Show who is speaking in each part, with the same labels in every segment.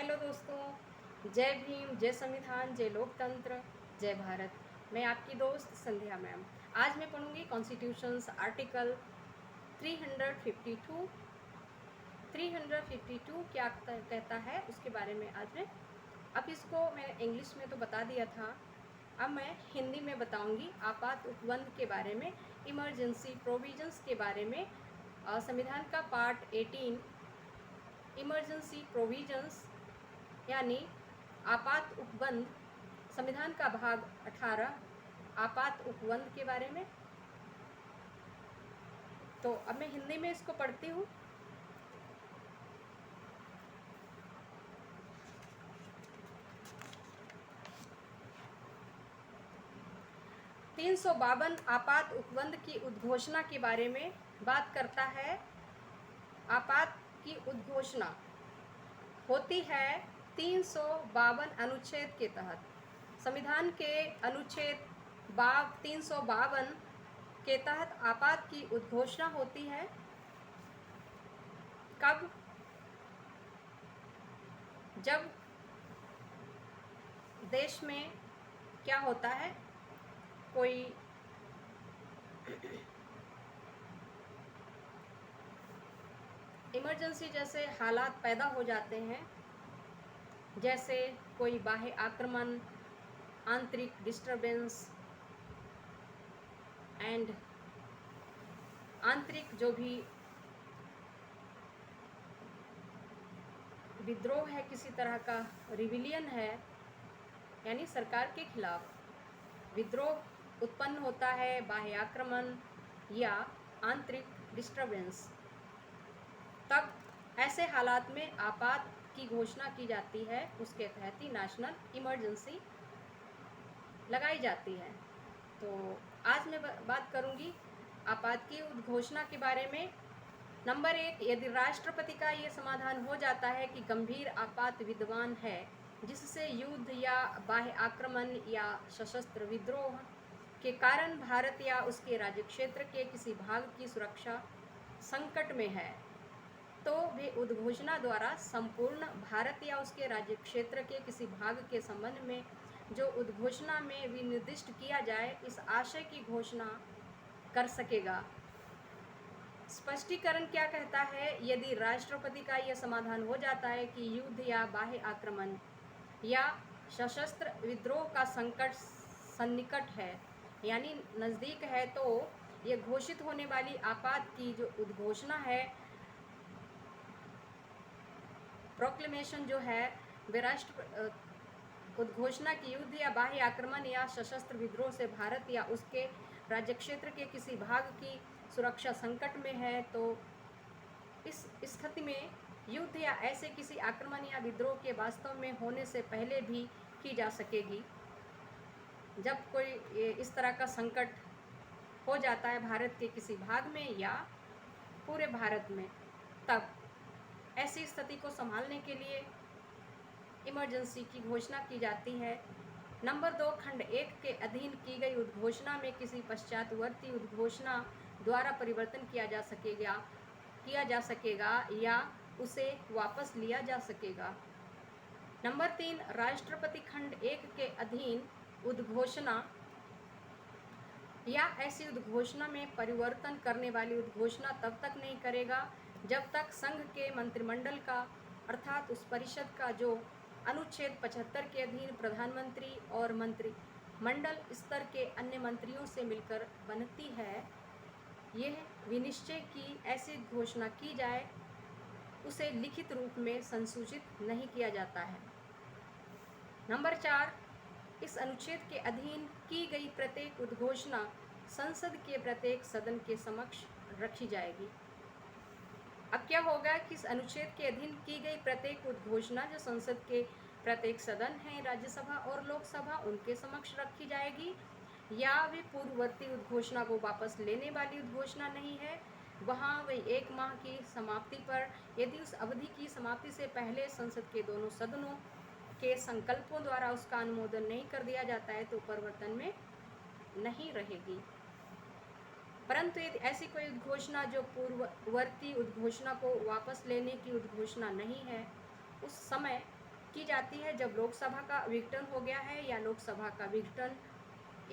Speaker 1: Hello दोस्तों, जय भीम, जय संविधान, जय लोकतंत्र, जय भारत। मैं आपकी दोस्त संध्या मैम। आज मैं पढ़ूंगी कॉन्स्टिट्यूशंस आर्टिकल 352। 352 क्या कहता है उसके बारे में आज मैं, अब इसको मैंने इंग्लिश में तो बता दिया था, अब मैं हिंदी में बताऊंगी। आपात उपबंध के बारे में, इमरजेंसी प्रोविजंस के बारे में, संविधान का पार्ट 18 इमरजेंसी प्रोविजंस यानी आपात उपबंध, संविधान का भाग 18 आपात उपबंध के बारे में। तो अब मैं हिंदी में इसको पढ़ती हूँ। तीन सौ 52 आपात उपबंध की उद्घोषणा के बारे में बात करता है। आपात की उद्घोषणा होती है 352 अनुच्छेद के तहत। संविधान के अनुच्छेद 352 के तहत आपात की उद्घोषणा होती है। कब? जब देश में क्या होता है, कोई इमरजेंसी जैसे हालात पैदा हो जाते हैं, जैसे कोई बाह्य आक्रमण, आंतरिक डिस्टरबेंस एंड आंतरिक जो भी विद्रोह है, किसी तरह का रिविलियन है, यानी सरकार के खिलाफ विद्रोह उत्पन्न होता है, बाह्य आक्रमण या आंतरिक डिस्टरबेंस, तब ऐसे हालात में आपात की घोषणा की जाती है। उसके तहत ही नेशनल इमरजेंसी लगाई जाती है। तो आज मैं बात करूंगी आपात की उद्घोषणा के बारे में। नंबर 1, यदि राष्ट्रपति का ये समाधान हो जाता है कि गंभीर आपात विद्यमान है जिससे युद्ध या बाह्य आक्रमण या सशस्त्र विद्रोह के कारण भारत या उसके राज्य क्षेत्र के किसी भाग की सुरक्षा संकट में है, तो वे उद्घोषणा द्वारा संपूर्ण भारत या उसके राज्य क्षेत्र के किसी भाग के संबंध में जो उद्घोषणा में विनिर्दिष्ट किया जाए इस आशय की घोषणा कर सकेगा। स्पष्टीकरण क्या कहता है? यदि राष्ट्रपति का यह समाधान हो जाता है कि युद्ध या बाह्य आक्रमण या सशस्त्र विद्रोह का संकट सन्निकट है यानी नज़दीक है, तो यह घोषित होने वाली आपात की जो उद्घोषणा है, प्रोक्लेमेशन जो है, वे राष्ट्र उद्घोषणा की युद्ध या बाह्य आक्रमण या सशस्त्र विद्रोह से भारत या उसके राज्य क्षेत्र के किसी भाग की सुरक्षा संकट में है, तो इस स्थिति में युद्ध या ऐसे किसी आक्रमण या विद्रोह के वास्तव में होने से पहले भी की जा सकेगी। जब कोई इस तरह का संकट हो जाता है भारत के किसी भाग में या पूरे भारत में, तब ऐसी स्थिति को संभालने के लिए इमरजेंसी की घोषणा की जाती है। नंबर 2, खंड 1 के अधीन की गई उद्घोषणा में किसी पश्चातवर्ती उद्घोषणा द्वारा परिवर्तन किया जा सकेगा या उसे वापस लिया जा सकेगा। नंबर 3, राष्ट्रपति खंड 1 के अधीन उद्घोषणा या ऐसी उद्घोषणा में परिवर्तन करने वाली उद्घोषणा तब तक नहीं करेगा जब तक संघ के मंत्रिमंडल का, अर्थात उस परिषद का जो अनुच्छेद 75 के अधीन प्रधानमंत्री और मंत्रिमंडल स्तर के अन्य मंत्रियों से मिलकर बनती है, यह विनिश्चय की ऐसी घोषणा की जाए, उसे लिखित रूप में संसूचित नहीं किया जाता है। नंबर 4, इस अनुच्छेद के अधीन की गई प्रत्येक उद्घोषणा संसद के प्रत्येक सदन के समक्ष रखी जाएगी। अब क्या होगा कि इस अनुच्छेद के अधीन की गई प्रत्येक उद्घोषणा जो संसद के प्रत्येक सदन हैं, राज्यसभा और लोकसभा, उनके समक्ष रखी जाएगी, या वे पूर्ववर्ती उद्घोषणा को वापस लेने वाली उद्घोषणा नहीं है। वहाँ वे 1 माह की समाप्ति पर, यदि उस अवधि की समाप्ति से पहले संसद के दोनों सदनों के संकल्पों द्वारा उसका अनुमोदन नहीं कर दिया जाता है, तो परिवर्तन में नहीं रहेगी। परंतु यदि ऐसी कोई उद्घोषणा जो पूर्ववर्ती उद्घोषणा को वापस लेने की उद्घोषणा नहीं है, उस समय की जाती है जब लोकसभा का विघटन हो गया है या लोकसभा का विघटन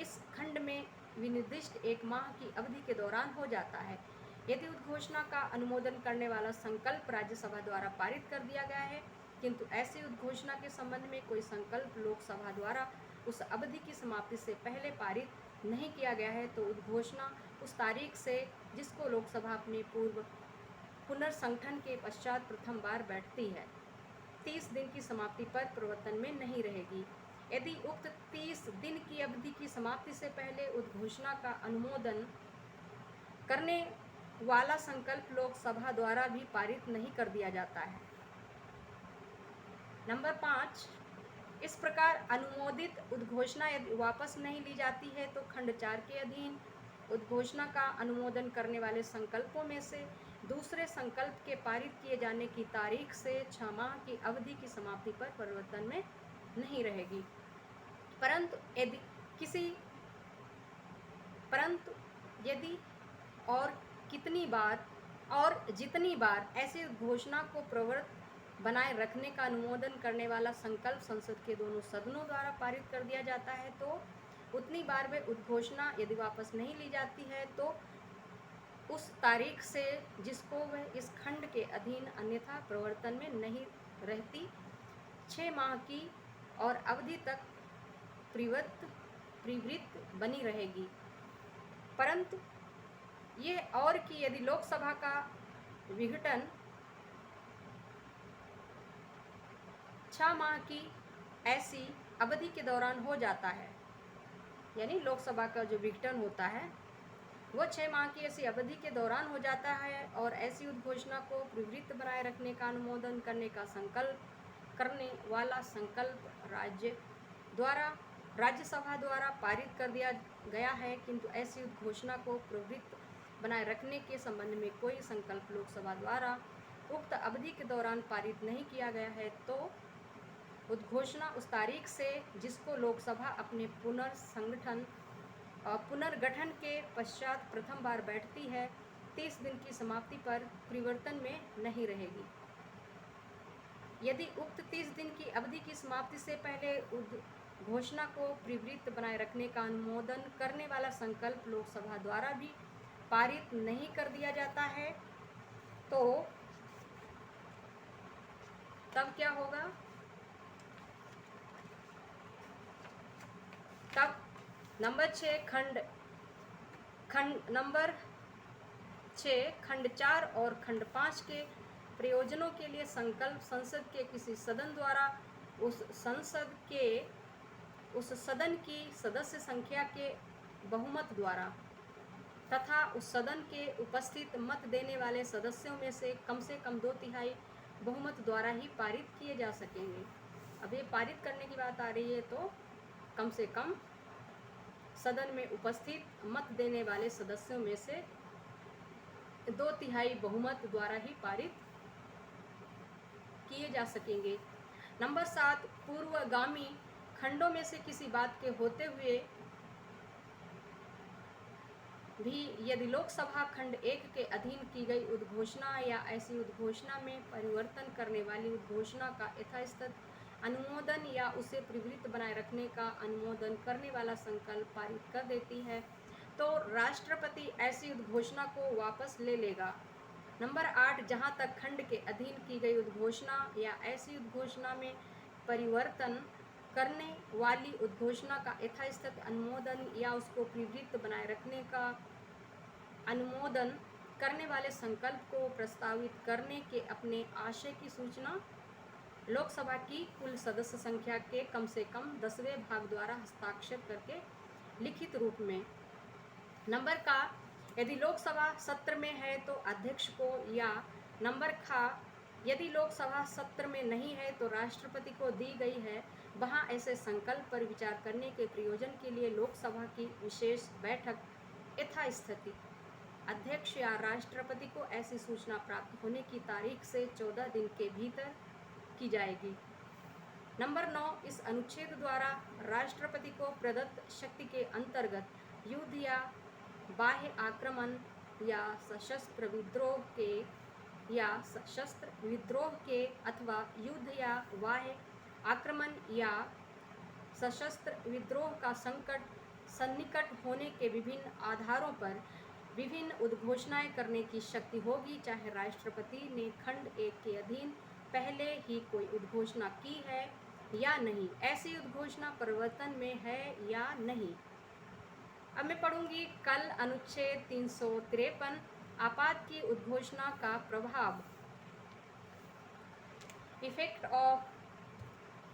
Speaker 1: इस खंड में विनिर्दिष्ट 1 माह की अवधि के दौरान हो जाता है। यदि उद्घोषणा का अनुमोदन करने वाला संकल्प राज्यसभा द्वारा पारित कर दिया गया है, किंतु ऐसी उद्घोषणा के संबंध में कोई संकल्प लोकसभा द्वारा उस अवधि की समाप्ति से पहले पारित नहीं किया गया है, तो उद्घोषणा उस तारीख से जिसको लोकसभा अपने पूर्व पुनर्संगठन के पश्चात प्रथम बार बैठती है, 30 दिन की समाप्ति पर प्रवर्तन में नहीं रहेगी। यदि उक्त 30 दिन की अवधि की समाप्ति से पहले उद्घोषणा का अनुमोदन करने वाला संकल्प लोकसभा द्वारा भी पारित नहीं कर दिया जाता है। नंबर 5, इस प्रकार अनुमोदित उद्घोषणा यदि वापस नहीं ली जाती है तो खंड 4 के अधीन उद्घोषणा का अनुमोदन करने वाले संकल्पों में से दूसरे संकल्प के पारित किए जाने की तारीख से 6 माह की अवधि की समाप्ति पर परिवर्तन में नहीं रहेगी। परंतु यदि और जितनी बार ऐसी घोषणा को प्रवर्त बनाए रखने का अनुमोदन करने वाला संकल्प संसद के दोनों सदनों द्वारा पारित कर दिया जाता है, तो उतनी बार वे उद्घोषणा यदि वापस नहीं ली जाती है तो उस तारीख से जिसको वह इस खंड के अधीन अन्यथा प्रवर्तन में नहीं रहती 6 माह की और अवधि तक प्रवृत्त बनी रहेगी। परंतु ये और कि यदि लोकसभा का विघटन 6 माह की ऐसी अवधि के दौरान हो जाता है, यानी लोकसभा का जो विघटन होता है वो 6 माह की ऐसी अवधि के दौरान हो जाता है और ऐसी उद्घोषणा को प्रवृत्त बनाए रखने का अनुमोदन करने का संकल्प करने वाला संकल्प राज्यसभा द्वारा पारित कर दिया गया है, किंतु ऐसी उद्घोषणा को प्रवृत्त बनाए रखने के संबंध में कोई संकल्प लोकसभा द्वारा उक्त अवधि के दौरान पारित नहीं किया गया है, तो उद्घोषणा उस तारीख से जिसको लोकसभा अपने पुनर्गठन के पश्चात प्रथम बार बैठती है, 30 दिन की समाप्ति पर परिवर्तन में नहीं रहेगी। यदि उक्त 30 दिन की अवधि की समाप्ति से पहले उद्घोषणा को प्रवृत्त बनाए रखने का अनुमोदन करने वाला संकल्प लोकसभा द्वारा भी पारित नहीं कर दिया जाता है, तो तब क्या होगा? तब नंबर 6 खंड 4 और खंड 5 के प्रयोजनों के लिए संकल्प संसद के किसी सदन द्वारा उस सदन की सदस्य संख्या के बहुमत द्वारा तथा उस सदन के उपस्थित मत देने वाले सदस्यों में से कम 2/3 बहुमत द्वारा ही पारित किए जा सकेंगे। अब ये पारित करने की बात आ रही है, तो कम से कम सदन में उपस्थित मत देने वाले सदस्यों में से 2/3 बहुमत द्वारा ही पारित किए जा सकेंगे। नंबर 7, पूर्वगामी खंडों में से किसी बात के होते हुए भी यदि लोकसभा खंड 1 के अधीन की गई उद्घोषणा या ऐसी उद्घोषणा में परिवर्तन करने वाली उद्घोषणा का यथास्थित अनुमोदन या उसे प्रवृत्त बनाए रखने का अनुमोदन करने वाला संकल्प पारित कर देती है, तो राष्ट्रपति ऐसी उद्घोषणा को वापस ले लेगा। नंबर 8, जहां तक खंड के अधीन की गई उद्घोषणा या ऐसी उद्घोषणा में परिवर्तन करने वाली उद्घोषणा का यथास्थित अनुमोदन या उसको प्रवृत्त बनाए रखने का अनुमोदन करने वाले संकल्प को प्रस्तावित करने के अपने आशय की सूचना लोकसभा की कुल सदस्य संख्या के कम से कम 10वें भाग द्वारा हस्ताक्षर करके लिखित रूप में। नंबर का, यदि लोकसभा सत्र में है तो अध्यक्ष को, या नंबर खा, यदि लोकसभा सत्र में नहीं है तो राष्ट्रपति को दी गई है, वहां ऐसे संकल्प पर विचार करने के प्रयोजन के लिए लोकसभा की विशेष बैठक यथास्थिति अध्यक्ष या राष्ट्रपति को ऐसी सूचना प्राप्त होने की तारीख से 14 दिन के भीतर की जाएगी। नंबर 9, इस अनुच्छेद द्वारा राष्ट्रपति को प्रदत्त शक्ति के अंतर्गत युद्ध या बाह्य आक्रमण या सशस्त्र विद्रोह के अथवा युद्ध या बाह्य आक्रमण या सशस्त्र विद्रोह का संकट सन्निकट होने के विभिन्न आधारों पर विभिन्न उद्घोषणाएं करने की शक्ति होगी, चाहे राष्ट्रपति ने खंड 1 के अधीन पहले ही कोई उद्घोषणा की है या नहीं, ऐसी उद्घोषणा परिवर्तन में है या नहीं। अब मैं पढ़ूंगी कल अनुच्छेद 353 आपात की उद्घोषणा का प्रभाव। Effect of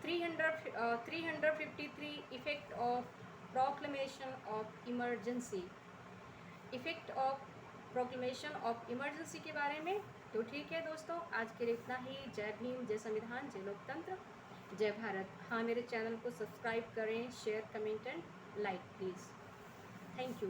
Speaker 1: 353 effect of proclamation of emergency. Effect of proclamation of emergency के बारे में। तो ठीक है दोस्तों, आज के लिए इतना ही। जय भीम, जय संविधान, जय लोकतंत्र, जय भारत। हाँ, मेरे चैनल को सब्सक्राइब करें, share, comment and like please. Thank you.